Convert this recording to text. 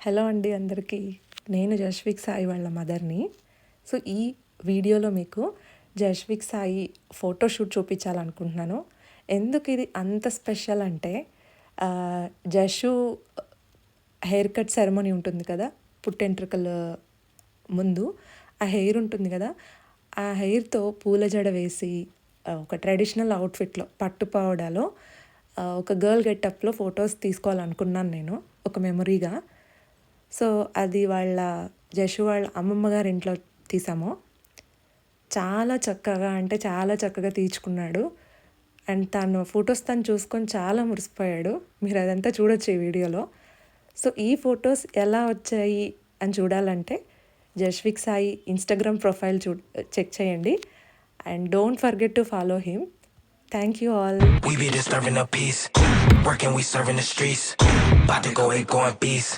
Hello అండి అందరికీ. నేను జశ్విక్ సాయి వాళ్ళ మదర్‌ని. సో, ఈ వీడియోలో మీకు జశ్విక్ సాయి ఫోటోషూట్ చూపించాలనుకుంటున్నాను. ఎందుకు ఇది అంత స్పెషల్ అంటే జషు హెయిర్ కట్ సెరమనీ ఉంటుంది కదా! పుట్టెంట్రుకల ముందు ఆ హెయిర్ ఉంటుంది కదా! ఆ హెయిర్‌తో పూల జడ వేసి ఒక ట్రెడిషనల్ అవుట్‌ఫిట్‌లో పట్టు పావడాలో ఒక గర్ల్ గెటప్‌లో ఫొటోస్ తీసుకోవాలనుకున్నాను నేను ఒక మెమొరీగా. సో, అది జషు వాళ్ళ అమ్మమ్మ గారి ఇంట్లో తీసాము. చాలా చక్కగా అంటే చాలా చక్కగా తీయించుకున్నాడు. అండ్ తను చూసుకొని చాలా మురిసిపోయాడు. మీరు అదంతా చూడొచ్చు ఈ వీడియోలో. సో, ఈ ఫొటోస్ ఎలా వచ్చాయి అని చూడాలంటే Jashwik Sai Instagram profile check చేయండి. And don't forget to follow him. Thank you all. We be disturbing the peace. Working, we serving the streets. About to go, it going beast.